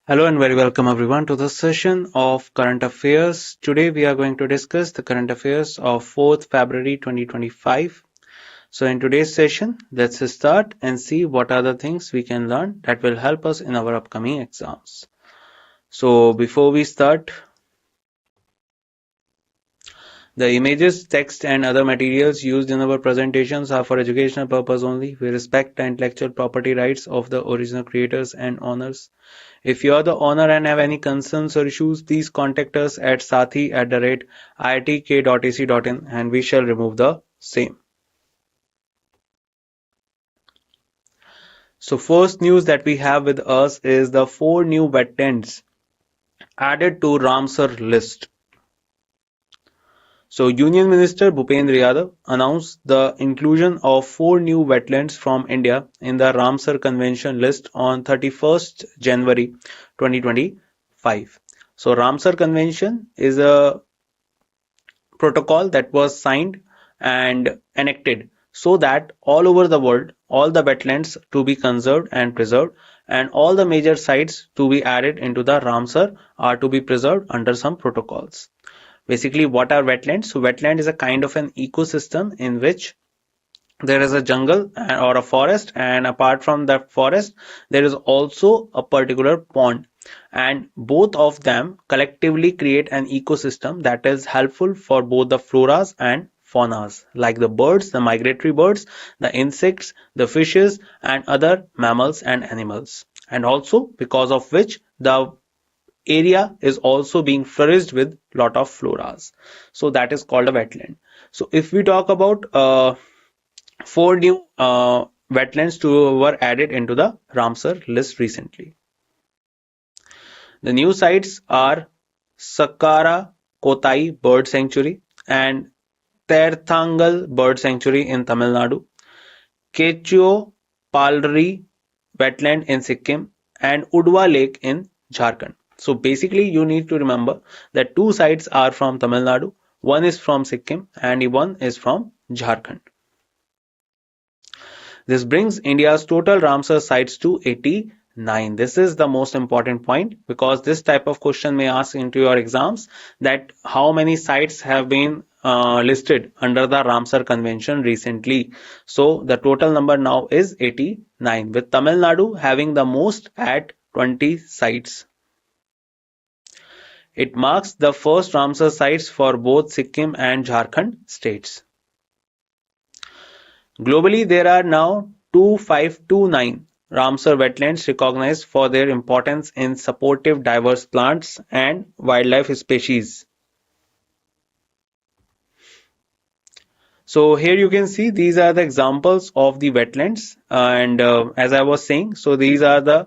Hello and very welcome everyone to this session of current affairs. Today we are going to discuss the current affairs of 4th February 2025. So in today's session, let's start and see what are the things we can learn that will help us in our upcoming exams. So before we start, the images, text and other materials used in our presentations are for educational purpose only. We respect the intellectual property rights of the original creators and owners. If you are the owner and have any concerns or issues, please contact us at sathee@iitk.ac.in and we shall remove the same. So first news that we have with us is the 4 new wetlands added to Ramsar list. So Union Minister Bhupendra Yadav announced the inclusion of 4 new wetlands from India in the Ramsar Convention list on 31st January 2025. So Ramsar Convention is a protocol that was signed and enacted so that all over the world, all the wetlands to be conserved and preserved, and all the major sites to be added into the Ramsar are to be preserved under some protocols. Basically, what are wetlands? So wetland is a kind of an ecosystem in which there is a jungle or a forest, and apart from that forest there is also a particular pond, and both of them collectively create an ecosystem that is helpful for both the floras and faunas, like the birds, the migratory birds, the insects, the fishes and other mammals and animals, and also because of which the area is also being flourished with lot of floras. So that is called a wetland. So if we talk about 4 new wetlands were added into the Ramsar list recently. The new sites are Sakara Kotai Bird Sanctuary and Terthangal Bird Sanctuary in Tamil Nadu, Kecho Palri Wetland in Sikkim, and Udwa Lake in Jharkhand. So basically you need to remember that 2 sites are from Tamil Nadu, one is from Sikkim and one is from Jharkhand. This brings India's total Ramsar sites to 89. This is the most important point because this type of question may ask into your exams that how many sites have been listed under the Ramsar Convention recently. So the total number now is 89, with Tamil Nadu having the most at 20 sites. It marks the first Ramsar sites for both Sikkim and Jharkhand states. Globally, there are now 2529 Ramsar wetlands recognized for their importance in supportive diverse plants and wildlife species. So here you can see these are the examples of the wetlands, and as I was saying, so these are the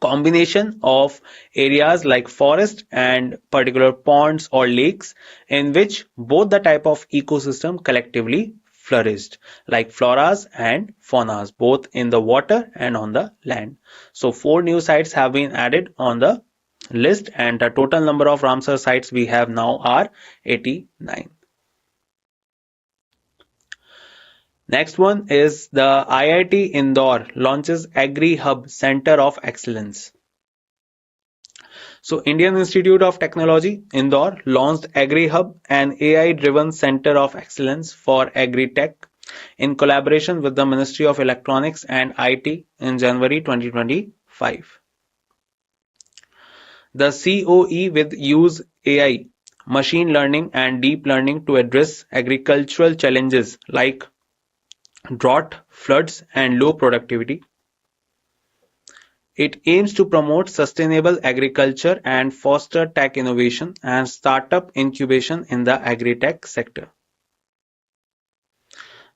combination of areas like forest and particular ponds or lakes in which both the type of ecosystem collectively flourished, like floras and faunas, both in the water and on the land. So 4 new sites have been added on the list, and the total number of Ramsar sites we have now are 89. Next one is the IIT Indore launches Agri Hub Center of Excellence. So Indian Institute of Technology, Indore launched AgriHub, an AI-driven center of excellence for agri-tech in collaboration with the Ministry of Electronics and IT in January 2025. The COE will use AI, machine learning and deep learning to address agricultural challenges like drought, floods and low productivity. It aims to promote sustainable agriculture and foster tech innovation and startup incubation in the agri-tech sector.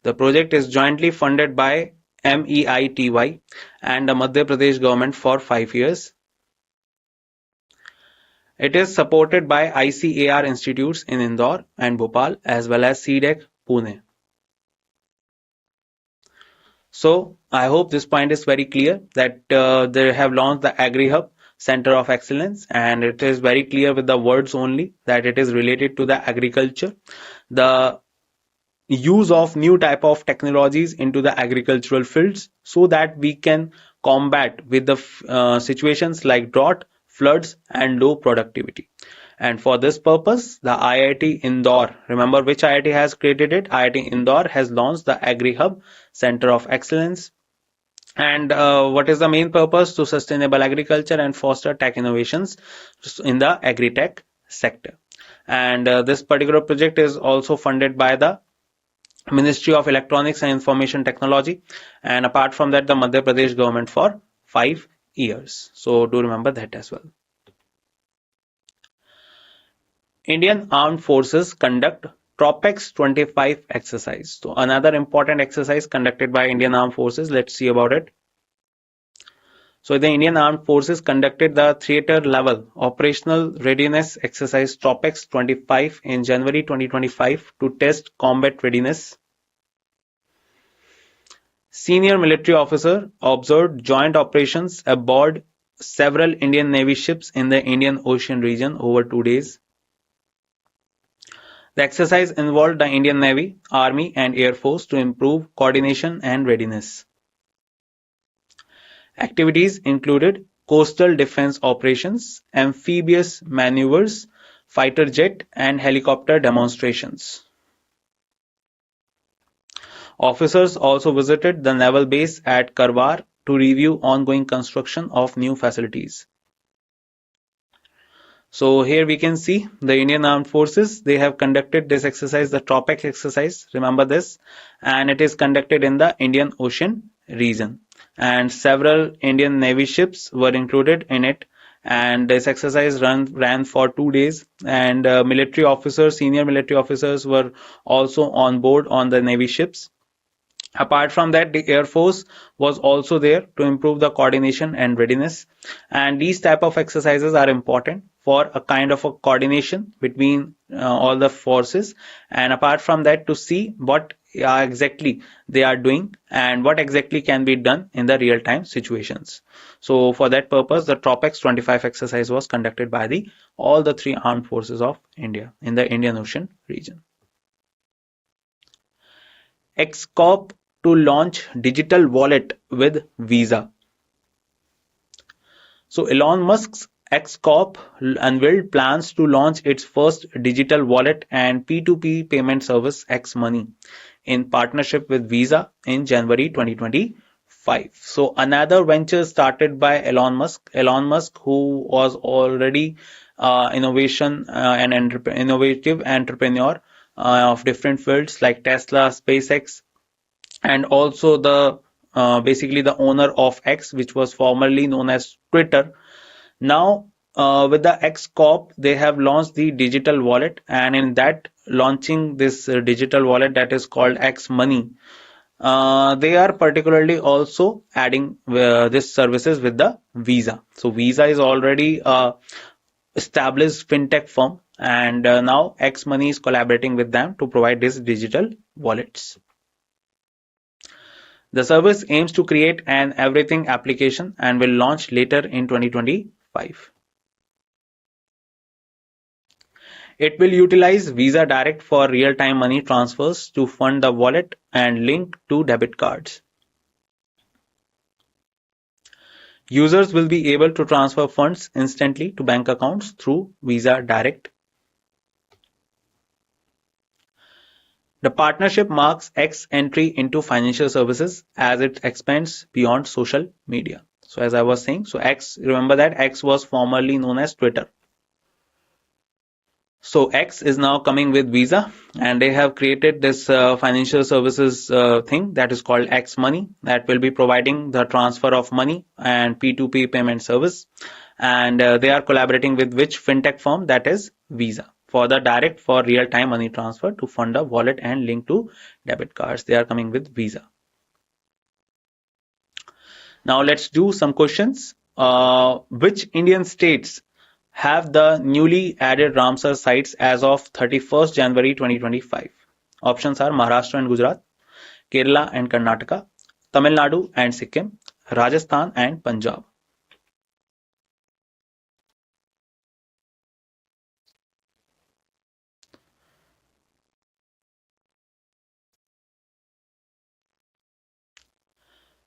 The project is jointly funded by MEITY and the Madhya Pradesh government for 5 years. It is supported by ICAR institutes in Indore and Bhopal as well as CDEC Pune. So I hope this point is very clear that they have launched the AgriHub Center of Excellence, and it is very clear with the words only that it is related to the agriculture, the use of new type of technologies into the agricultural fields so that we can combat with the situations like drought, floods, and low productivity. And for this purpose, the IIT Indore, remember which IIT has created it? IIT Indore has launched the AgriHub Center of Excellence. And what is the main purpose? To sustainable agriculture and foster tech innovations in the agri-tech sector. And this particular project is also funded by the Ministry of Electronics and Information Technology, and apart from that, the Madhya Pradesh government for 5 years. So do remember that as well. Indian Armed Forces conduct Tropex 25 exercise. So another important exercise conducted by Indian Armed Forces. Let's see about it. So the Indian Armed Forces conducted the theater level operational readiness exercise Tropex 25 in January 2025 to test combat readiness. Senior military officer observed joint operations aboard several Indian Navy ships in the Indian Ocean region over 2 days. The exercise involved the Indian Navy, Army and Air Force to improve coordination and readiness. Activities included coastal defense operations, amphibious maneuvers, fighter jet and helicopter demonstrations. Officers also visited the naval base at Karwar to review ongoing construction of new facilities. So here we can see the Indian Armed Forces, they have conducted this exercise, the Tropex exercise, remember this, and it is conducted in the Indian Ocean region. And several Indian Navy ships were included in it. And this exercise ran for 2 days, and military officers, senior military officers were also on board on the Navy ships. Apart from that, the Air Force was also there to improve the coordination and readiness. And these type of exercises are important for a kind of a coordination between all the forces. And apart from that, to see what exactly they are doing and what exactly can be done in the real-time situations. So for that purpose, the Tropex 25 exercise was conducted by all the three armed forces of India in the Indian Ocean region. XCOP to launch digital wallet with Visa. So Elon Musk's X Corp unveiled plans to launch its first digital wallet and P2P payment service X Money in partnership with Visa in January 2025. So another venture started by Elon Musk. Elon Musk, who was already innovative entrepreneur of different fields like Tesla, SpaceX, and also the basically the owner of X, which was formerly known as Twitter. Now, with the X Corp, they have launched the digital wallet, and in that launching this digital wallet that is called X Money, they are particularly also adding this services with the Visa. So Visa is already established fintech firm, and now X Money is collaborating with them to provide these digital wallets. The service aims to create an everything application and will launch later in 2025. It will utilize Visa Direct for real-time money transfers to fund the wallet and link to debit cards. Users will be able to transfer funds instantly to bank accounts through Visa Direct. The partnership marks X entry into financial services as it expands beyond social media. So as I was saying, so X, remember that X was formerly known as Twitter. So X is now coming with Visa, and they have created this financial services thing that is called X Money, that will be providing the transfer of money and P2P payment service. And they are collaborating with which fintech firm? That is Visa, for the direct for real-time money transfer to fund a wallet and link to debit cards. They are coming with Visa. Now let's do some questions. Which Indian states have the newly added Ramsar sites as of 31st January 2025? Options are Maharashtra and Gujarat, Kerala and Karnataka, Tamil Nadu and Sikkim, Rajasthan and Punjab.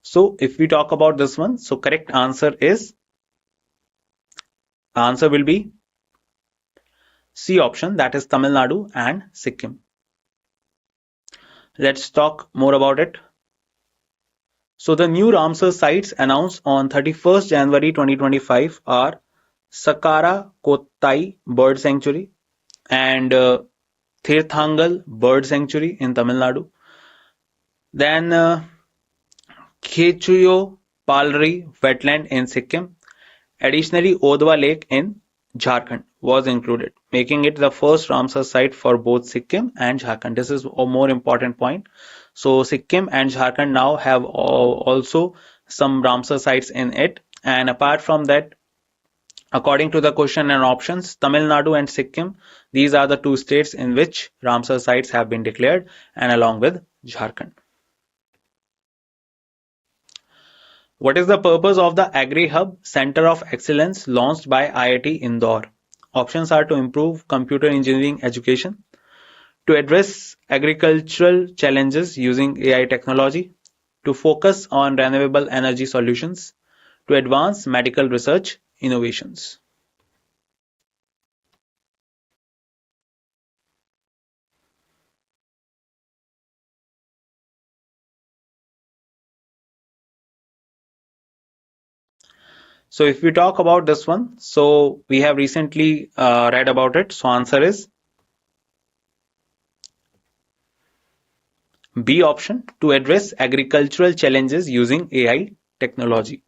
So if we talk about this one, so correct answer will be C option, that is Tamil Nadu and Sikkim. Let's talk more about it. So the new Ramsar sites announced on 31st January 2025 are Sakara Kottai Bird Sanctuary and Tirthangal Bird Sanctuary in Tamil Nadu. Then Khechuyo Palri Wetland in Sikkim. Additionally, Odwa Lake in Jharkhand was included, making it the first Ramsar site for both Sikkim and Jharkhand. This is a more important point. So Sikkim and Jharkhand now have also some Ramsar sites in it. And apart from that, according to the question and options, Tamil Nadu and Sikkim, these are the two states in which Ramsar sites have been declared, and along with Jharkhand. What is the purpose of the Agri-Hub Center of Excellence launched by IIT Indore? Options are to improve computer engineering education, to address agricultural challenges using AI technology, to focus on renewable energy solutions, to advance medical research innovations. So if we talk about this one, so we have recently read about it. So answer is B option, to address agricultural challenges using AI technology.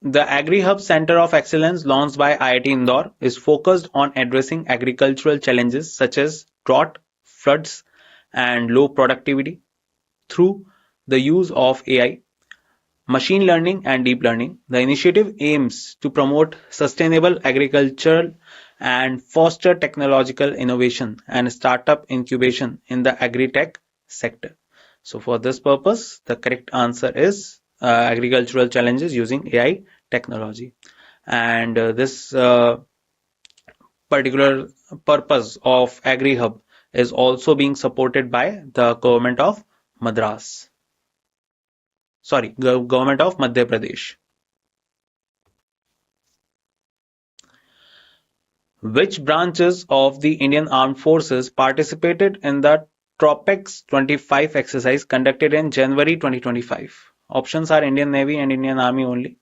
The Agri-Hub Center of Excellence launched by IIT Indore is focused on addressing agricultural challenges such as drought, floods, and low productivity through the use of AI, machine learning, and deep learning. The initiative aims to promote sustainable agriculture and foster technological innovation and startup incubation in the agri-tech sector. So for this purpose, the correct answer is agricultural challenges using AI technology. And this particular purpose of Agri-Hub is also being supported by the government of Madras. Sorry, government of Madhya Pradesh. Which branches of the Indian Armed Forces participated in the Tropex 25 exercise conducted in January 2025? Options are Indian Navy and Indian Army only,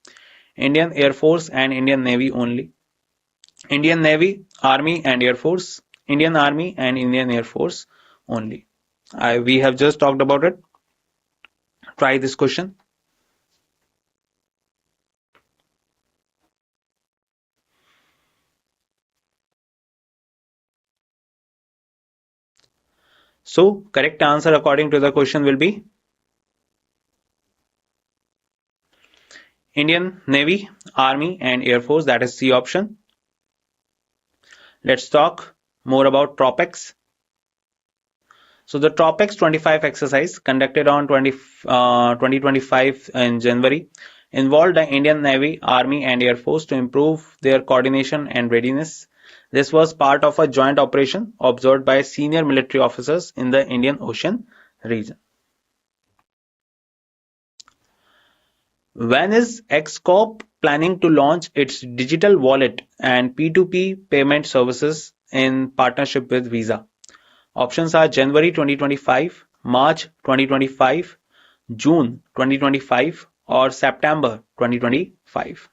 Indian Air Force and Indian Navy only, Indian Navy, Army and Air Force, Indian Army and Indian Air Force only. We have just talked about it. Try this question. So correct answer according to the question will be Indian Navy, Army and Air Force, that is C option. Let's talk more about Tropex. So the Tropex 25 exercise conducted on 2025 in January involved the Indian Navy, Army and Air Force to improve their coordination and readiness. This was part of a joint operation observed by senior military officers in the Indian Ocean region. When is X-Corp planning to launch its digital wallet and P2P payment services in partnership with Visa? Options are January 2025, March 2025, June 2025 or September 2025.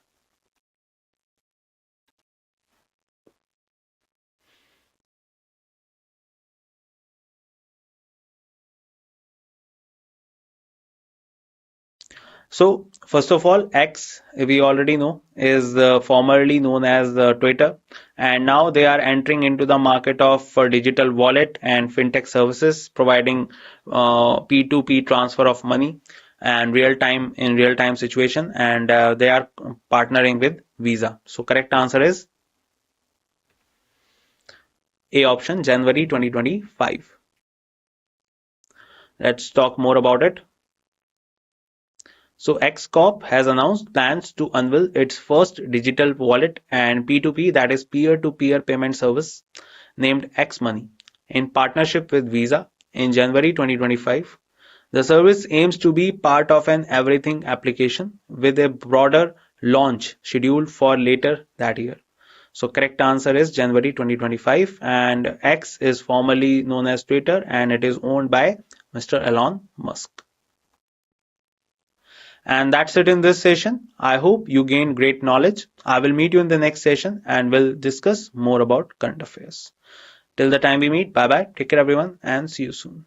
So first of all, X, we already know, is formerly known as Twitter, and now they are entering into the market of digital wallet and fintech services, providing P2P transfer of money and real time situation, and they are partnering with Visa. So correct answer is A option, January 2025. Let's talk more about it. So X-Corp has announced plans to unveil its first digital wallet and P2P, that is peer-to-peer payment service, named X Money, in partnership with Visa. in January 2025. The service aims to be part of an everything application with a broader launch scheduled for later that year. So correct answer is January 2025, and X is formerly known as Twitter and it is owned by Mr. Elon Musk. And that's it in this session. I hope you gained great knowledge. I will meet you in the next session and we'll discuss more about current affairs. Till the time we meet, bye bye. Take care everyone and see you soon.